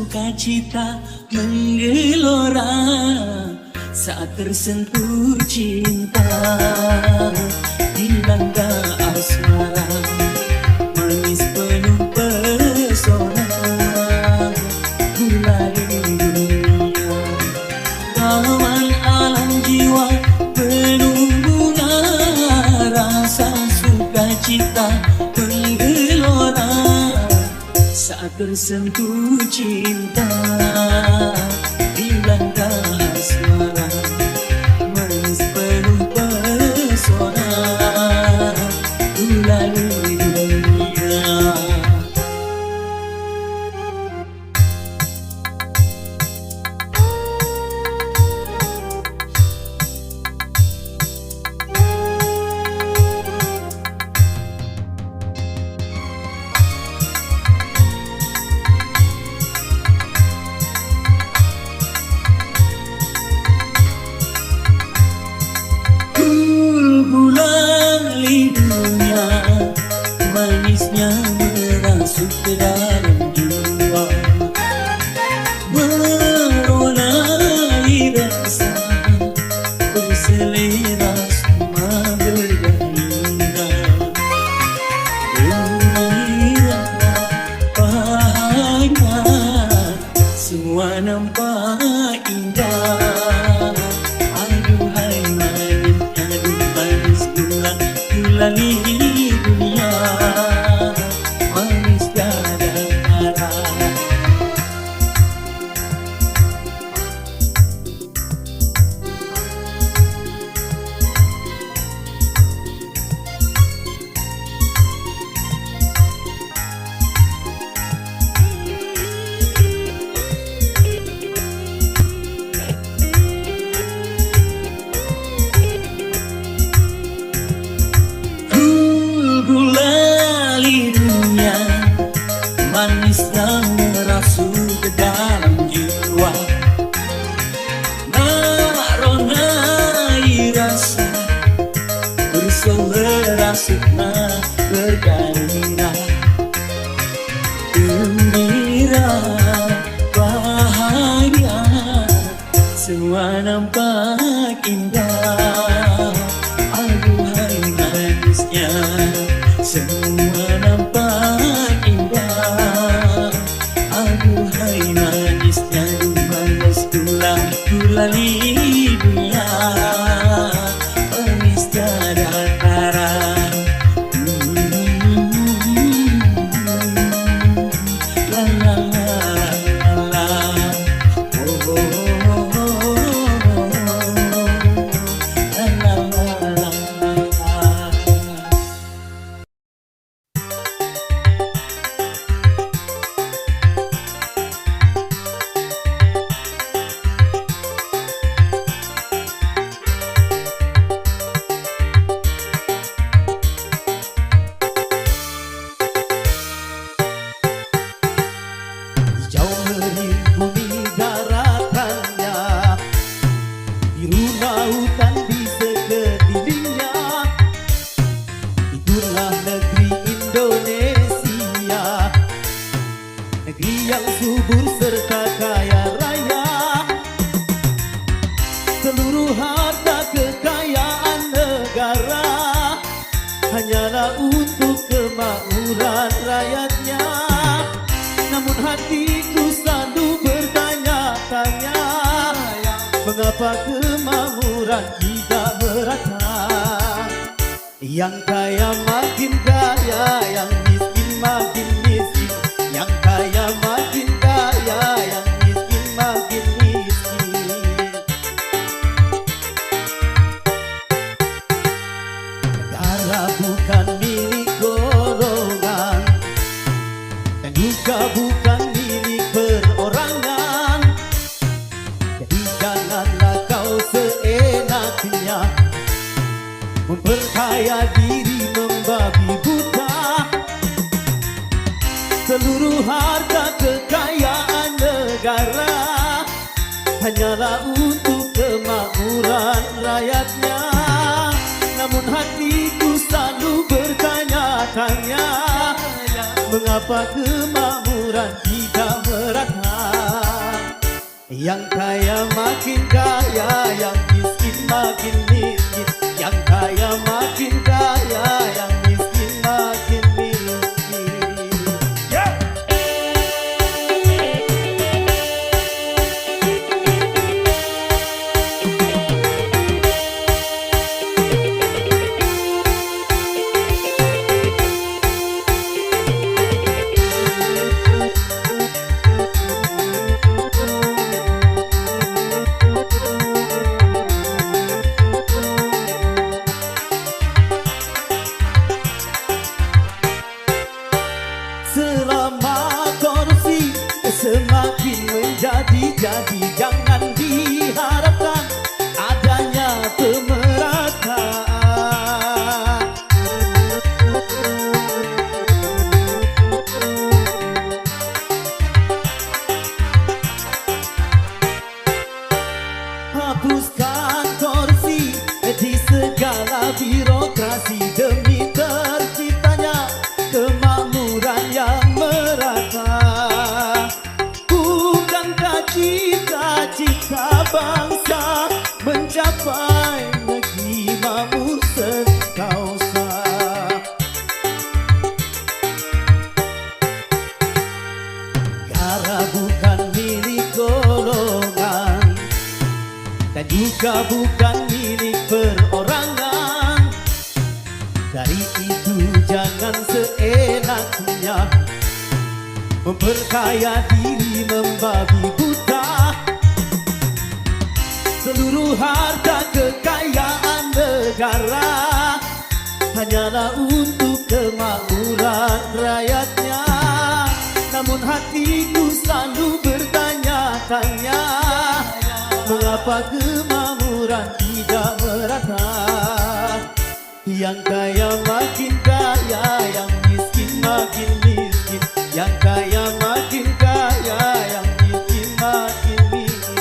sukacita menggelora saat tersentuh cinta, dilanda asmara, manis penuh pesona, gulali dunia, taman alam jiwa penuh bunga, rasa sukacita menggelora saat tersentuh cinta, dilanda asmara, manis penuh pesona, gulali dunia. Gulali dunia, manisnya merasuk ke dalam jiwa, meronai rasa berselera semua bergairah, gembira bahagia, semua nampak indah. Aduhai manisnya manis gulali dunia, manis tiada tara. Gulali dunia, manisnya merasuk ke dalam jiwa, meronai rasa berselera semua bergairah, gembira bahagia, semua nampak indah. Aduhai manisnya, semua nampak indah. Aduhai manisnya, manis gulali dunia, manis tiada tara. La la la la la, oh oh oh oh, la la la la la. Jauh merimbuni daratannya, biru lautan di sekelilingnya. Itulah negeri Indonesia, negeri yang subur serta kaya raya. Seluruh harta kekayaan negara hanyalah untuk kemakmuran rakyatnya. Namun hatiku selalu bertanya-tanya, mengapa kemakmuran tidak merata? Yang kaya makin kaya, yang miskin makin miskin. Yang kaya makin kaya, yang miskin makin miskin. Negara bukan milik golongan, dan juga bukan milik perorangan. Jadi janganlah kau seenaknya memperkaya diri membabi buta. Seluruh harta kekayaan negara hanyalah untuk kemakmuran rakyatnya. Namun hatiku selalu bertanya-tanya, Mengapa kemakmuran tidak merata? Yang kaya makin kaya, yang miskin makin miskin. Yang kaya makin kaya, yang miskin makin miskin. Yeah! Selama korupsi semakin menjadi-jadi, jangan diharapkan adanya pemerataan. Hapuskan korupsi di segala birokrasi demi terciptanya kemakmuran yang merata. Bukankah cita-cita bangsa mencapai negeri makmur sekausa? Negara bukan milik golongan dan juga bukan milik perorangan. Dari itu jangan seenaknya memperkaya diri membabi buta. Seluruh harta kekayaan negara hanyalah untuk kemakmuran rakyatnya. Namun hatiku selalu bertanya-tanya, mengapa kemakmuran tidak merata? Yang kaya makin kaya, yang miskin makin miskin. Yang kaya makin kaya, yang miskin makin miskin.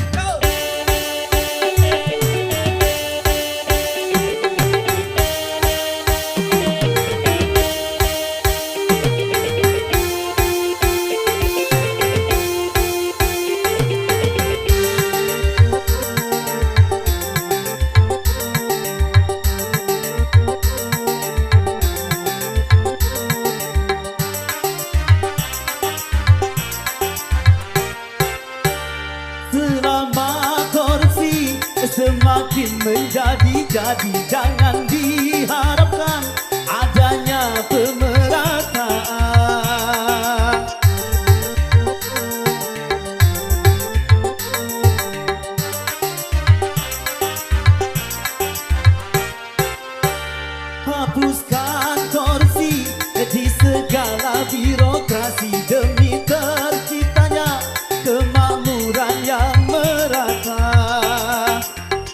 Go! Selama korupsi semakin menjadi-jadi, jangan diharapkan adanya pemerataan. Hapuskan korupsi di segala birokrasi demi terciptanya kemakmuran yang merata.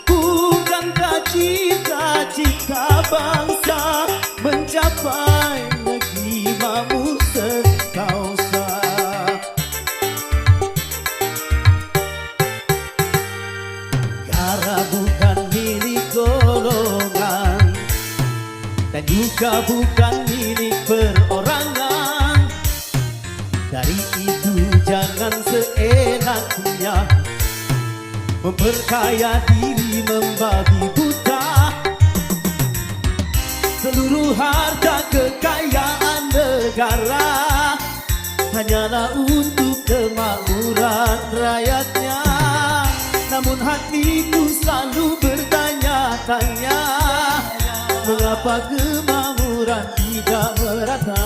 Bukankah cita-cita bangsa mencapai negeri makmur sekausa? Negara bukan milik golongan dan juga bukan milik perorangan. Dari itu jangan seenaknya memperkaya diri membabi buta. Seluruh harta kekayaan negara hanyalah untuk kemakmuran rakyatnya. Namun hatiku selalu bertanya-tanya, mengapa kemakmuran tidak merata?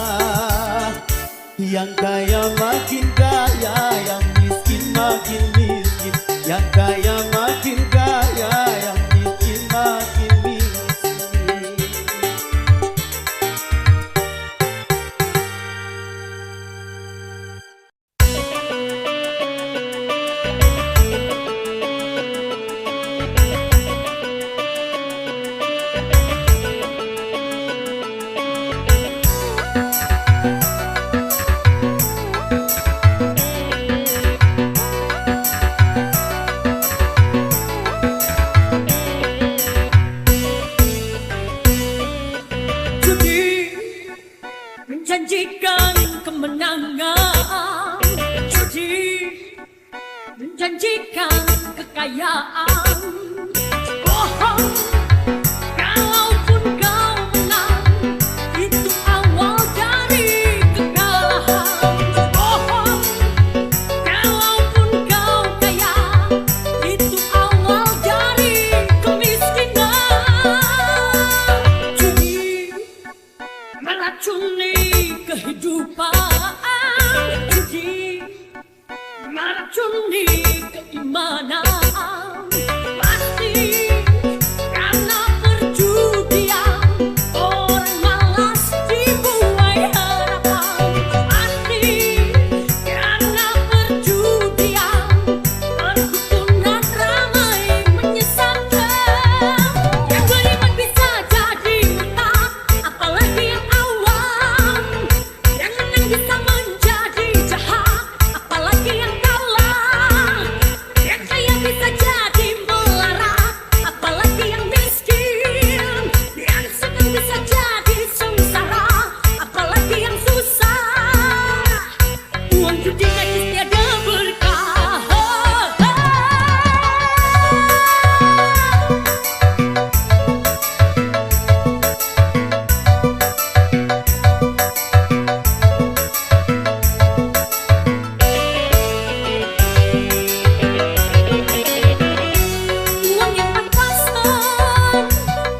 Yang kaya makin kaya, yang miskin makin miskin. Yang kaya makin kaya, yang miskin makin miskin. menjanjikan kekayaan. Bohong, kalaupun kau menang, itu awal dari kekalahan. Bohong, kalaupun kau kaya, itu awal dari kemiskinan. Judi meracuni kehidupan, judi meracuni keimanan. Pasti karena perjudian orang malas dibuai harapan. Pasti karena perjudian perdukunan ramai menyesatkan. Yang beriman bisa jadi buta, apalagi yang awam. Yang menang bisa menjadi jahat, apalagi yang kalah. Yang kaya bisa jadi melarat, apalagi yang miskin. Yang senang bisa jadi sengsara, apalagi yang susah. Uang judi najis tiada berkah. Uang yang pas-pasan,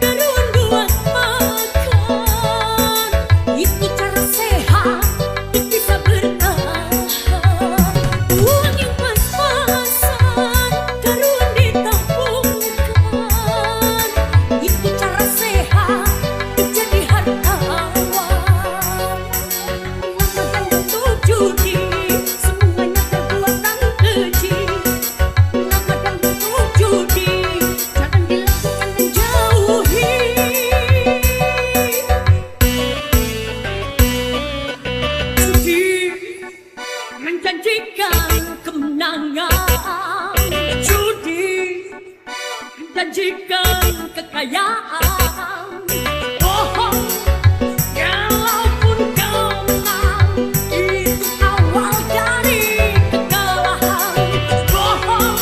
keruan buat makan. Itu cara sehat untuk bisa bertahan. Uang yang pas-pasan, keruan ditabungkan. Itu cara sehat untuk jadi hartawan. Lakukan untuk judi, semuanya perbuatan keji. Lakukan untuk judi, jangan dilakukan dan jauhi. Judi menjanjikan kemenangan, judi menjanjikan kekayaan. Bohong, kalaupun kau menang, itu awal dari kekalahan. Bohong,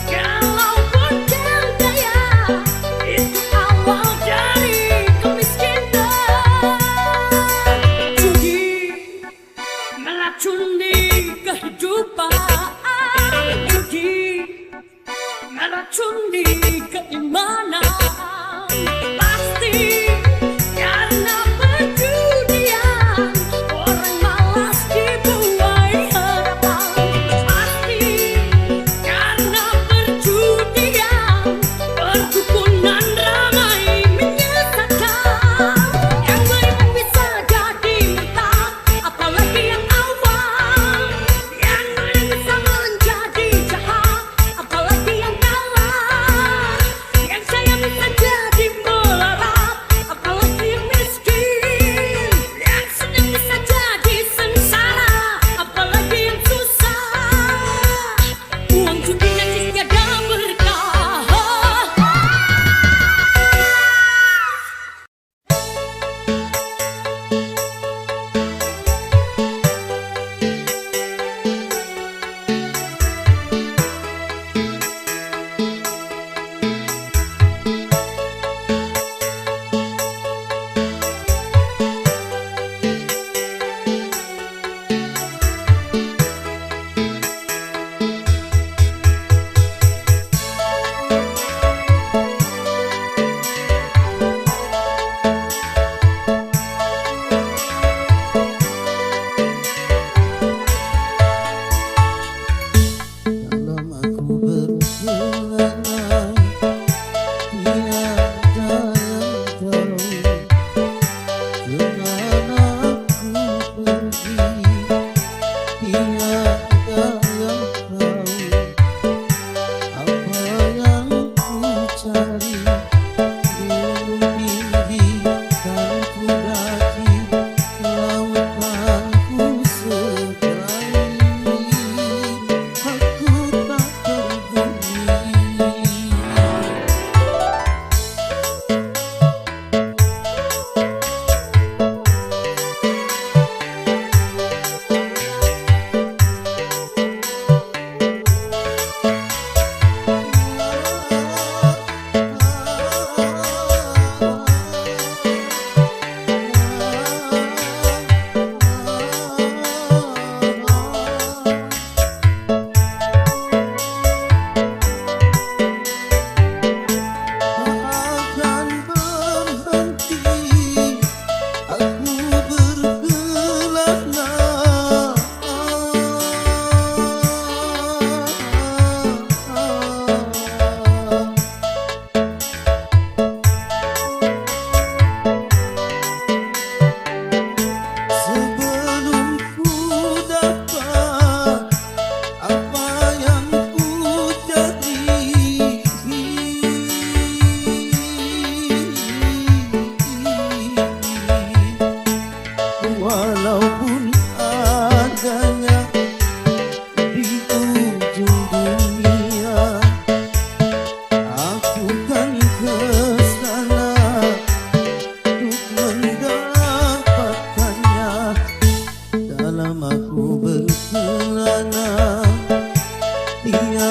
kalaupun kau kaya, itu awal dari kemiskinan. Judi meracuni kehidupan, judi meracuni keimanan. Pasti karena perjudian orang malas dibuai harapan. Pasti karena perjudian perdukunan ramai menyesatkan. Yang beriman bisa jadi buta, apalagi yang awam. Yang menang bisa menjadi jahat, apalagi yang kalah. Yang saya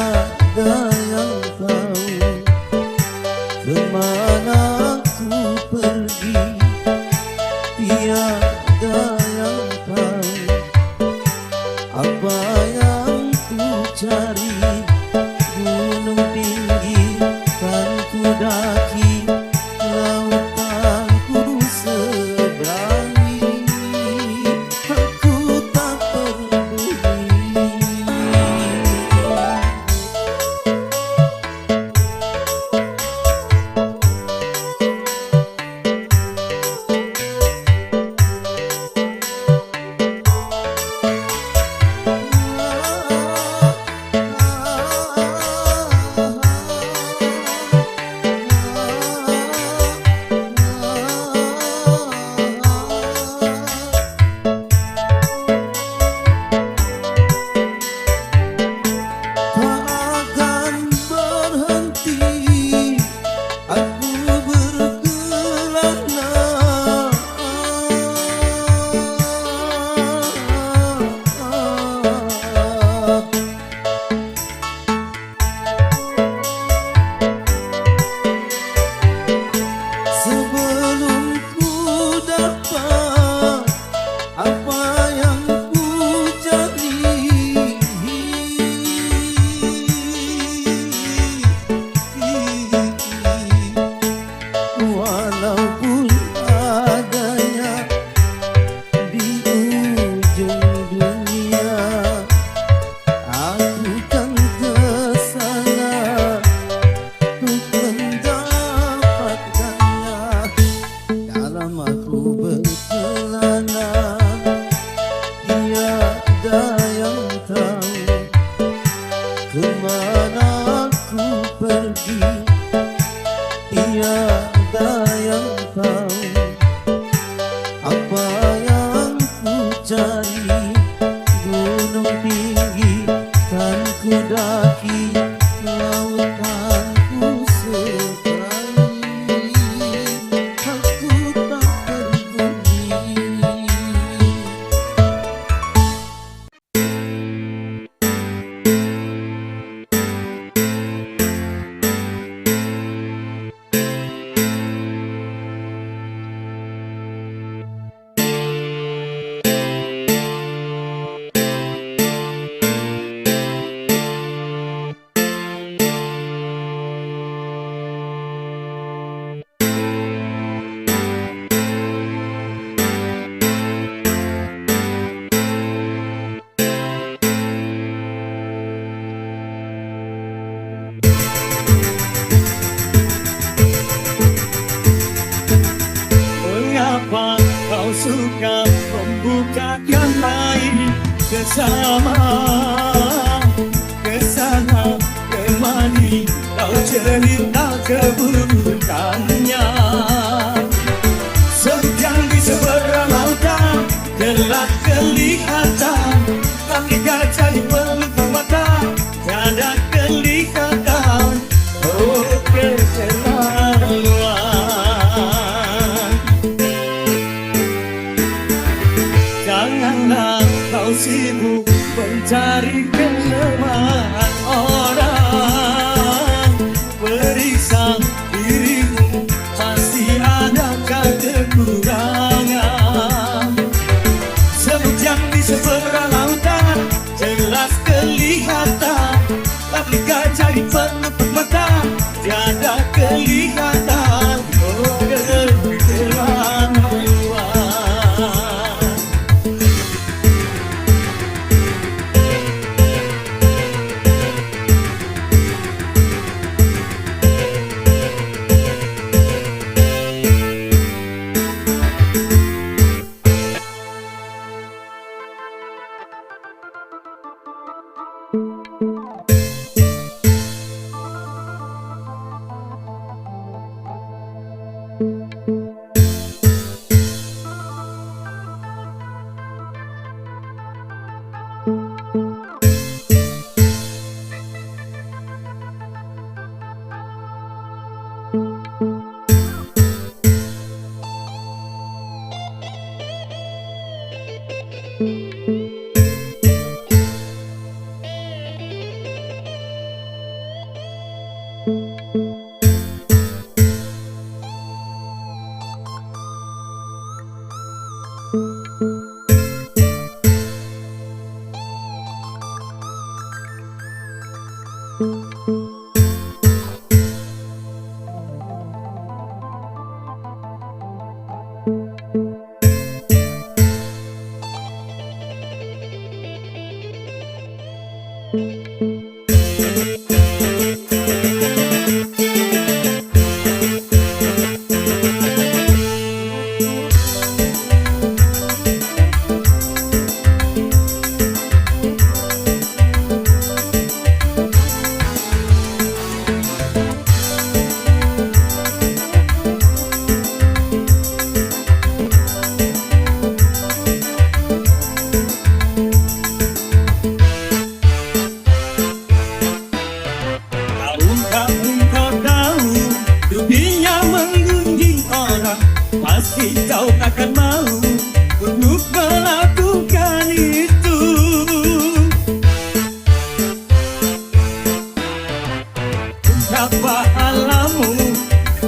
tiada yang tahu kemana ku pergi, tiada yang tahu apa yang ku cari. Gunung tinggi kan ku daki, lautan ku seberangi, aku tak peduli. Sebelum ku dapat apa yang ku cari, walaupun adanya di ujung dunia, aku kan kesana untuk mendapatkannya. Dalam aku berkelana, tiada yang tahu kemana ku pergi, tiada yang tahu apa yang ku cari. Gunung tinggi kan ku daki, lautan ku seberangi, aku tak peduli. Mengapa kau suka membukakan air bersama? Kesana kemari kau cerita keburukannya. Sejam di seberang lautan gelap kelihatan, tapi kaca di pelupuk mata tiada kelihatan. Oh keterlaluan, janganlah kau sibuk mencari kelemahan orang. Periksa dirimu, pasti adakah kekurangan. Sebut yang di seberang lautan jelas Tahukah engkau tahu dunia menggunjing orang, pasti kau akan mau untuk melakukan itu. Betapa pahalmu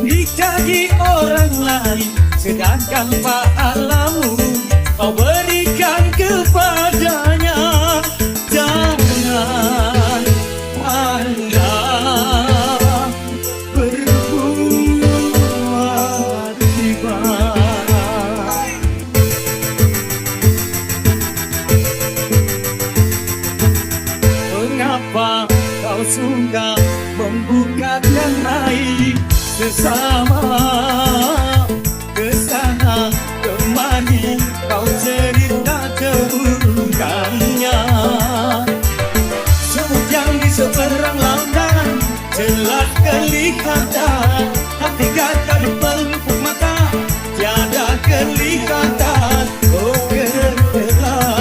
dikaji orang lain, sedangkan pahalamu kau berikan kepadanya. Jangan pandang berbuat tiba. Mengapa kau suka membukakan aib sesama? Kesana kemari kau cerita keburukannya. Semut yang di seberang lautan jelas kelihatan, tapi kata di pelupuk mata tiada kelihatan. Oh keterlaluan.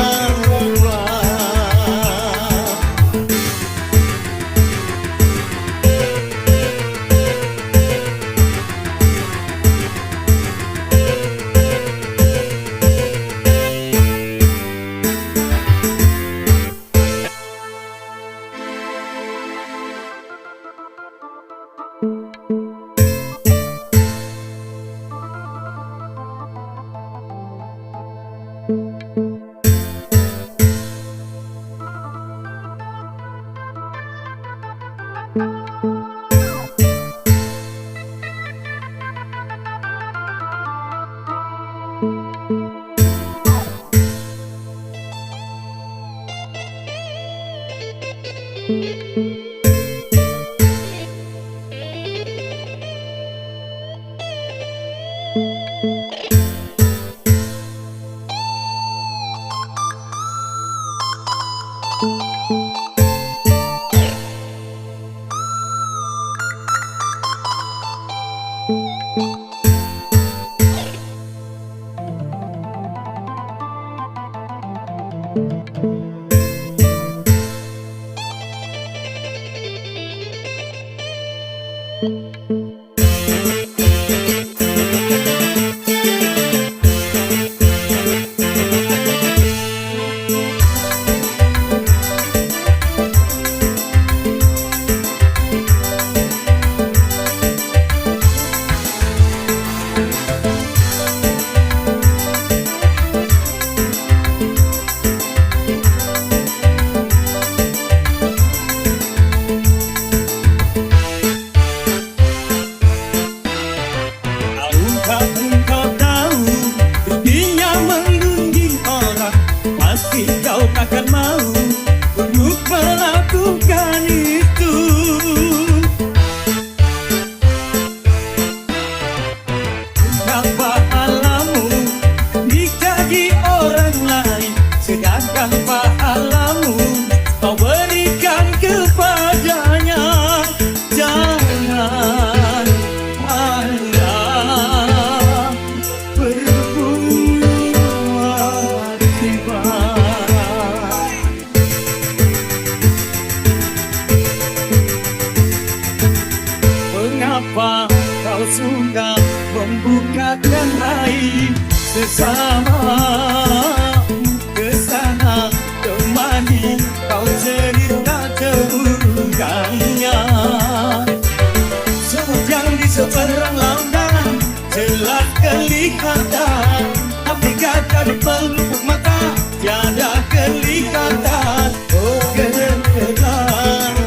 suka membukakan aib sesama. Kesana kemari kau cerita keburukannya. kelihatan, tapi kata di pelupuk mata tiada kelihatan. Oh keterlaluan.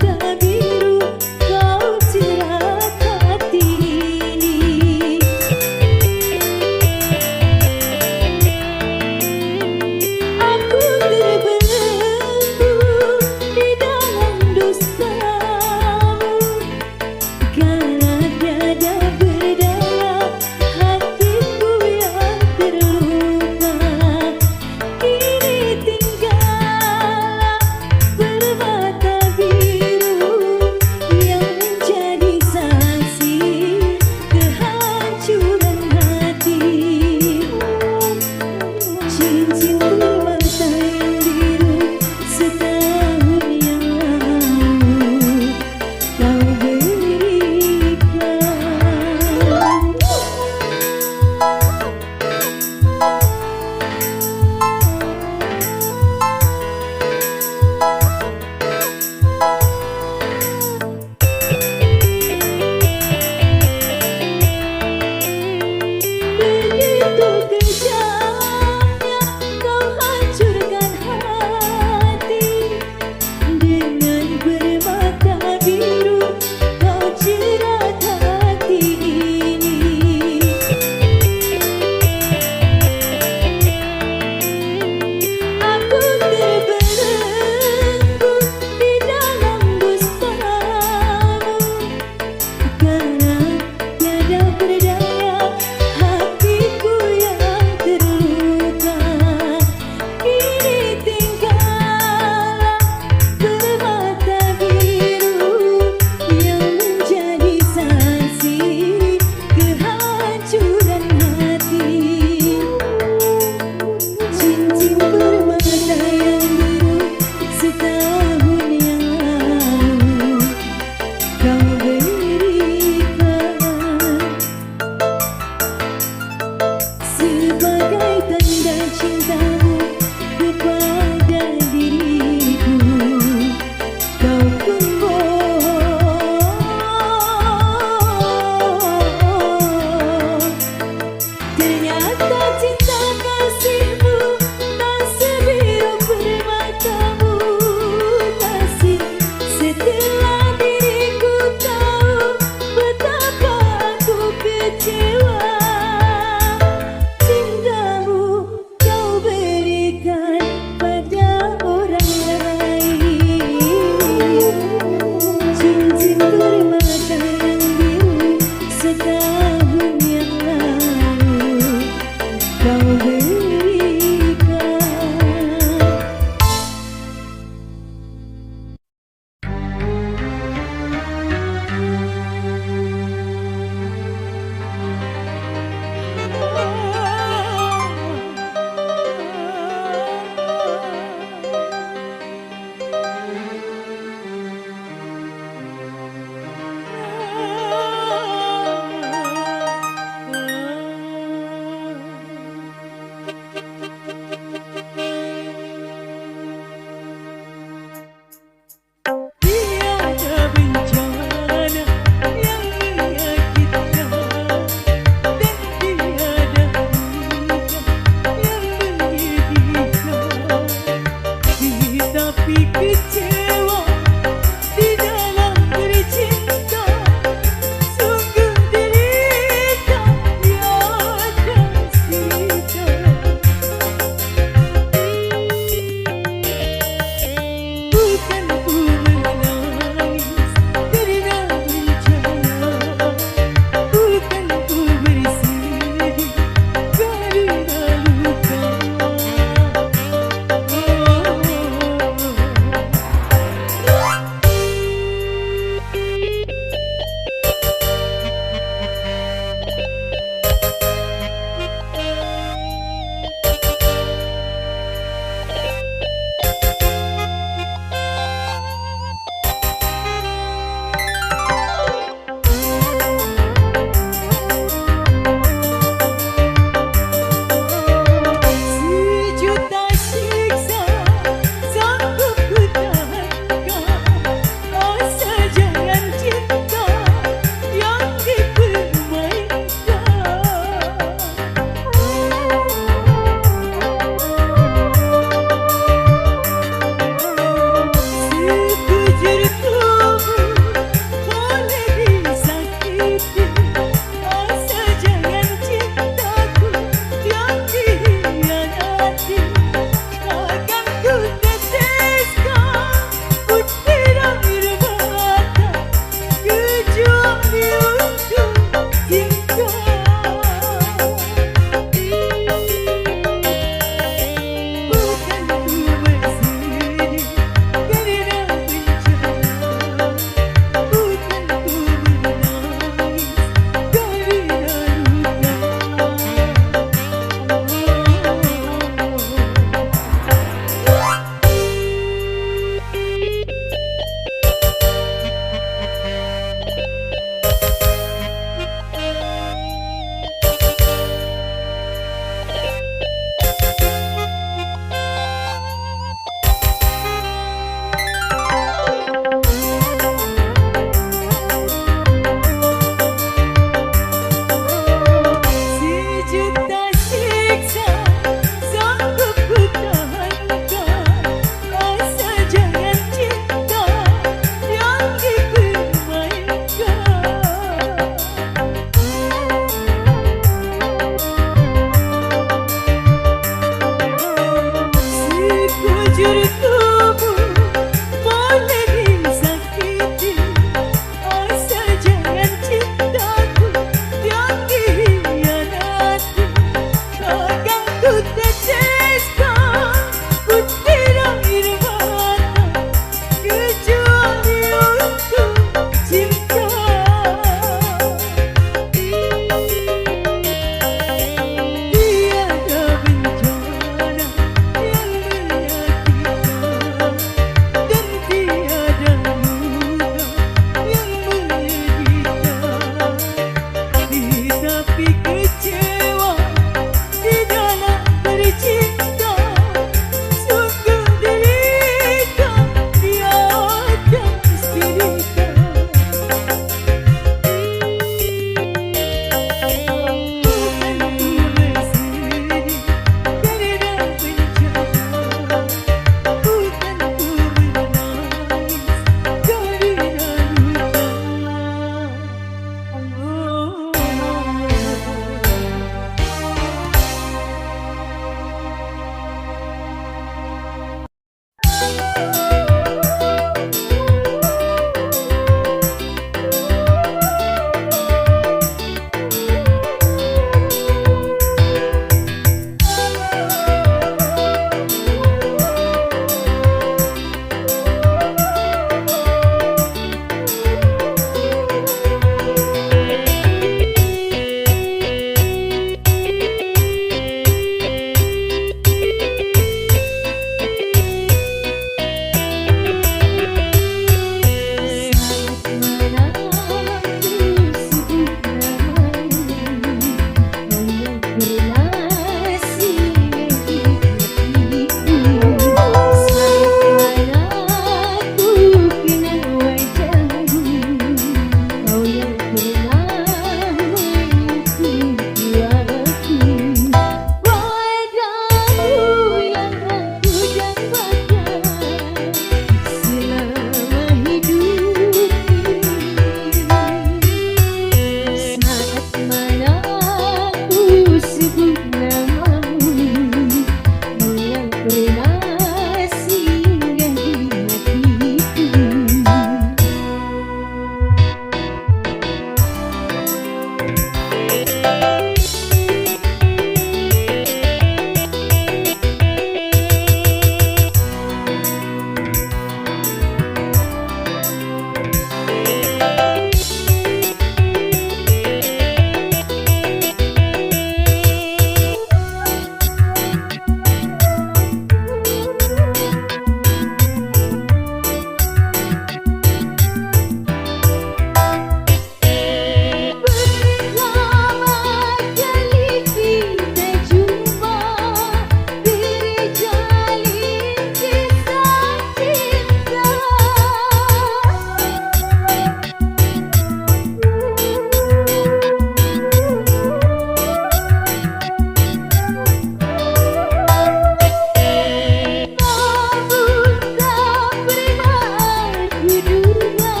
duga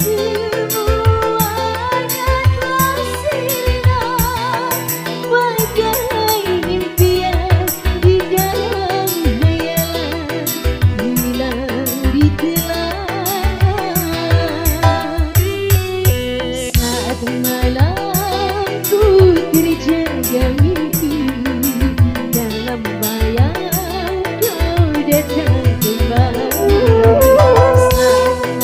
semuanya telah sirna, bagai impian di dalam hayalan hilang ditelan. Saat malam ku terjaga mimpi, dalam bayang kau datang kembali. Saat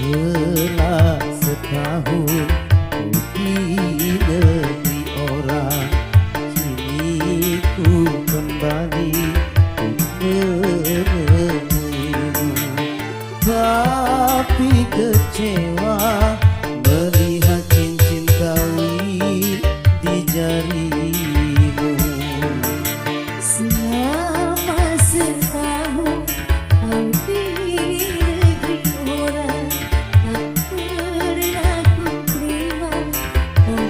Telah setahun ku di negeri orang, kini ku kembali menemuimu. Tapi kecewa melihat cincin kawin di jarimu. Selama setahun kau di negeri orang, tak pernah ku terima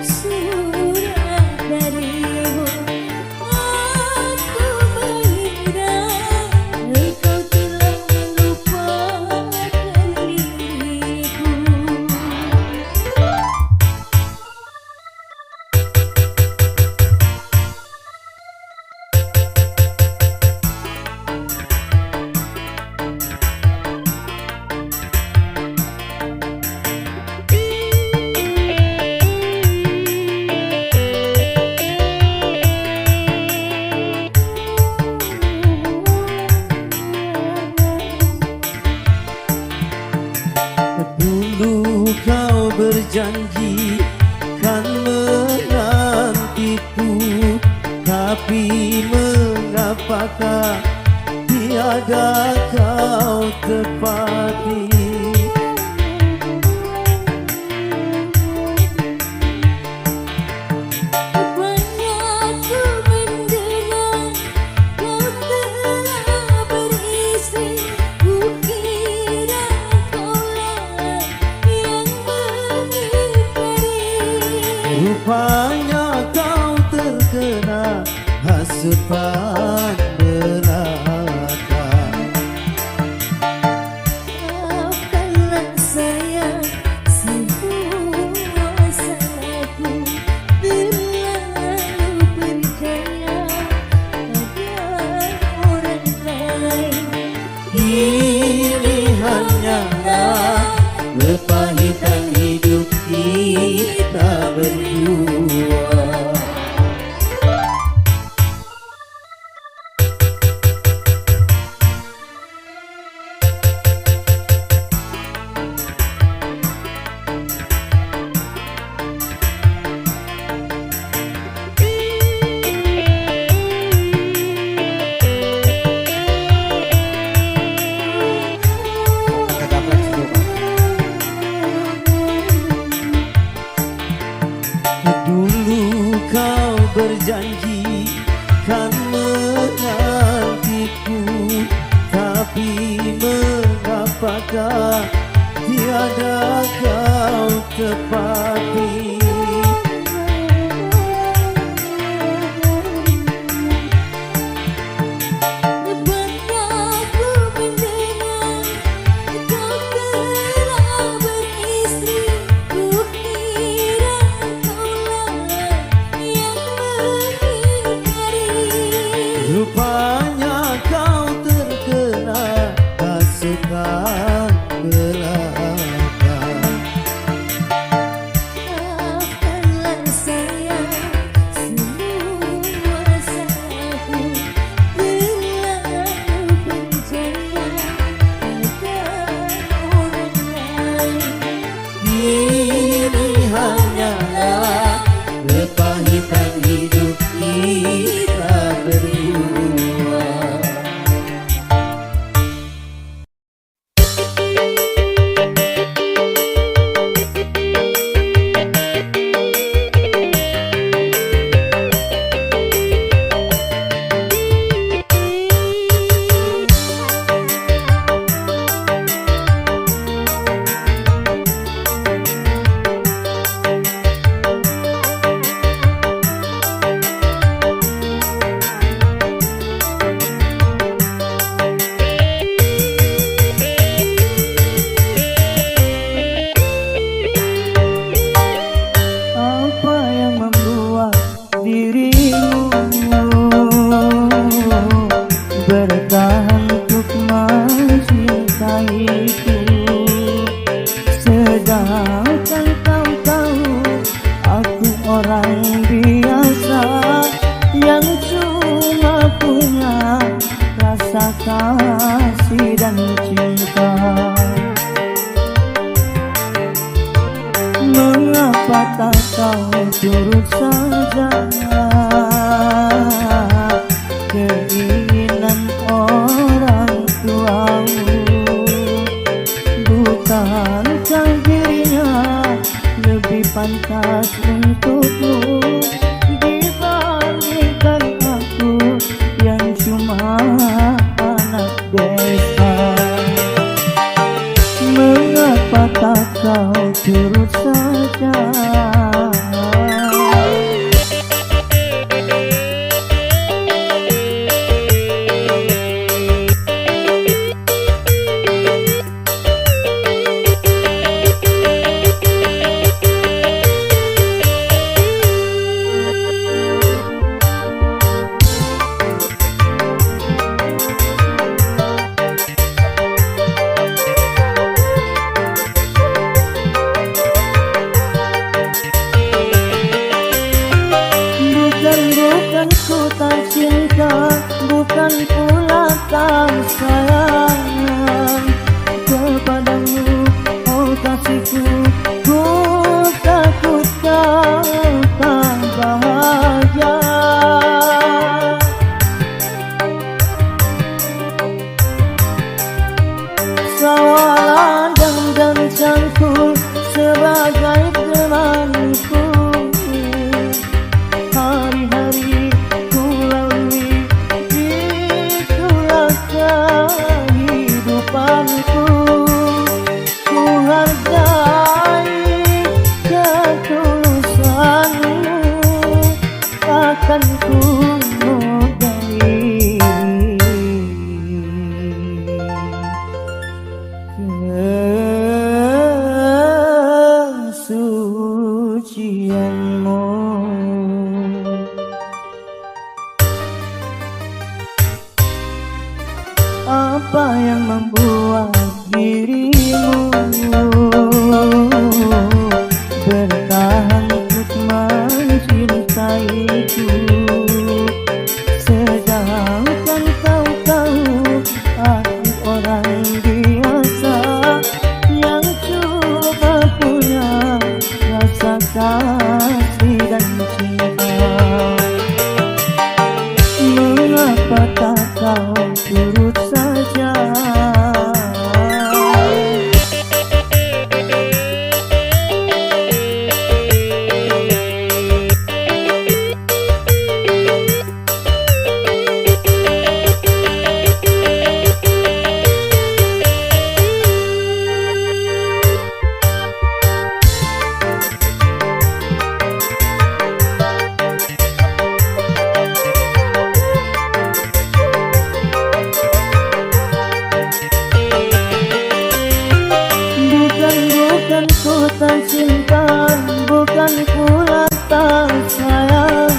surat darimu. Aku mengira engkau telah melupakan diriku. Dulu kau berjanji kan menantiku, tapi mengapakah tiada kau tepati? Banyak ku mendengar kau telah beristri, ku kira kaulah yang mengingkari. Rupanya kau terkena hasutan belaka. Maafkanlah sayang semua salahku, terlalu percaya pada orang lain. Ini hanyalah kepahitan hidup kita berdua. Dulu kau berjanji kan menantiku, tapi mengapakah tiada kau tepati? Banyak ku mendengar kau telah beristri, ku kira kaulah yang mengingkari. Rupanya kau terkena hasutan belaka. Mengapa tak kau turut saja keinginan orang tuamu? Bukankah dirinya lebih pantas untukmu dibandingkan aku yang cuma anak desa? Mengapa tak kau turut saja? Bukan ku tak cinta, bukan pula tak sayang kepadamu, oh kasihku. Ku takut kau tak bahagia. Sawalah dan cangkul sebagai temanku. Hari-hari ku lalui, itulah kehidupanku. Ku hargai ketulusanmu, takkan ku nodai kesucianmu. Apa yang membuat dirimu bertahan untuk mencintaiku, sedangkan kau tahu aku orang biasa yang cuma punya rasa kasih dan cinta. Mengapa tak kau turut saja? Bukan ku tak cinta, bukan pula tak sayang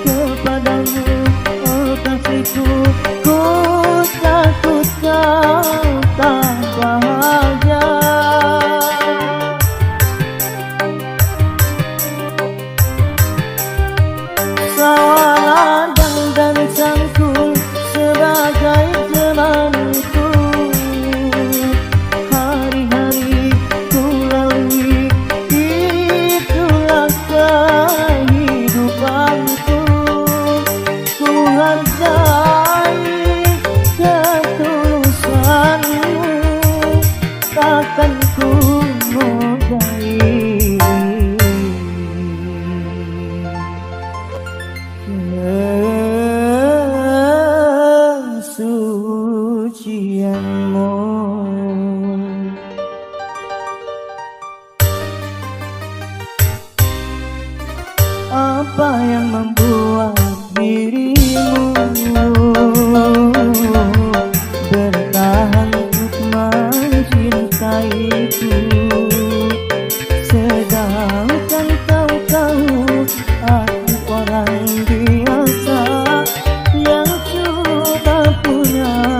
kepadamu, oh kasihku. Ku takut kau tak bahagia. Sawalah dan cangkul sebagai temanku. Hari-hari ku lalui, itulah kehidupanku. Ku hargai ketulusanmu, takkan ku nodai kesucianmu. Apa yang membuat dirimu bertahan untuk mencintaiku, sedangkan kau tahu aku orang biasa yang cuma punya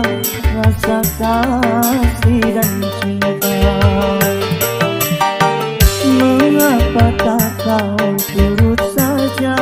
rasa kasih dan cinta. Mengapa tak kau turut saja?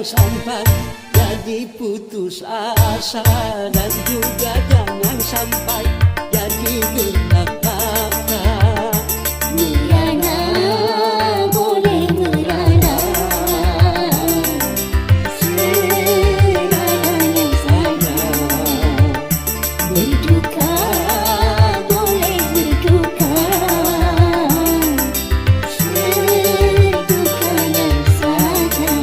sampai jadi putus asa, dan juga jangan sampai jadi gelap mata. Merana boleh merana, seadanya saja. Berduka boleh berduka, sedukanya saja.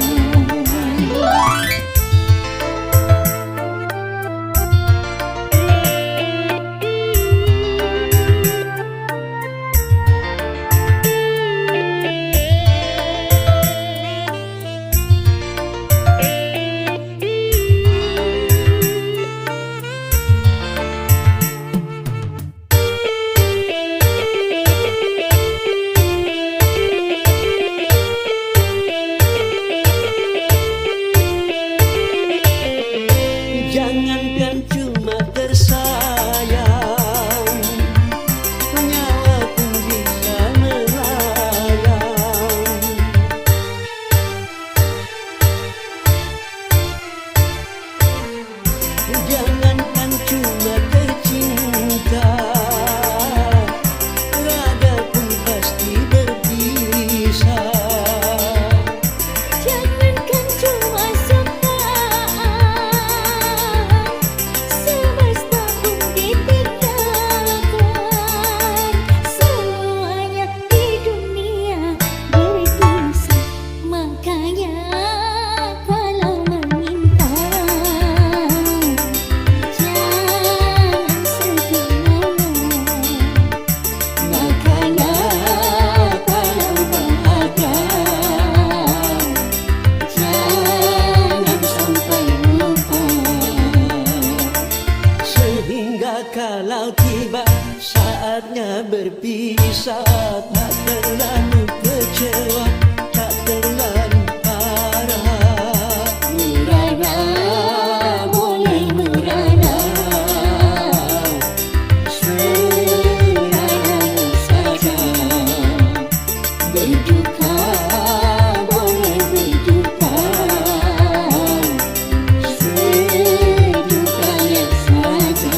Jangankan cuma tersayang, nyawa pun bisa melayang. Jangankan cuma tercinta, raga pun pasti berpisah. Jangankan cuma sukaan, semesta pun ditinggalkan. Semuanya di dunia berpisah, makanya kalau meminta jangan sebenarnya. Makanya kalau bahagia jangan sampai lupa. Sehingga kalau tiba saatnya berpisah, tak terlalu kecewa, tak terlalu parah. Merana boleh merana, seadanya saja. Berduka boleh berduka, sedukanya saja.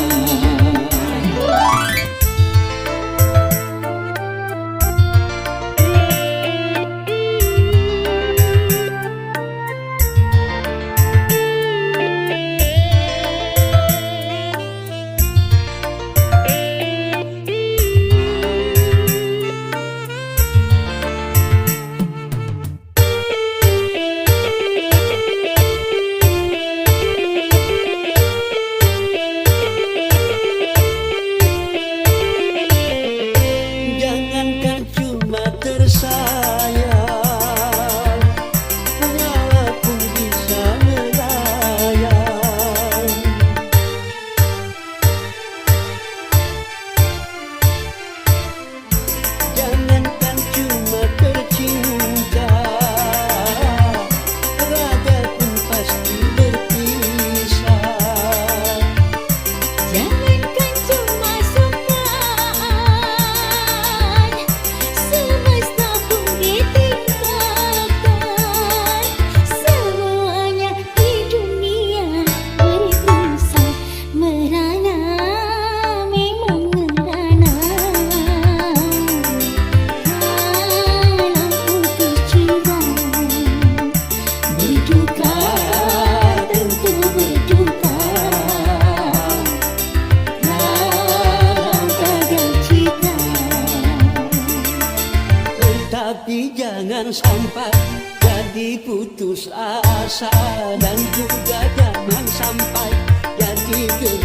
Jangankan cuma tersayang, nyawa pun bisa melayang. Jangankan cuma tercinta, raga pun pasti berpisah. Jangankan cuma sukaan, semesta pun ditinggalkan. Semuanya di dunia berpisah, merana memang merana. Dalam putus cinta, berduka tentu berduka. Dalam gagal cinta, Tetapi jangan sampai jadi putus asa, dan juga jangan sampai jadi gelap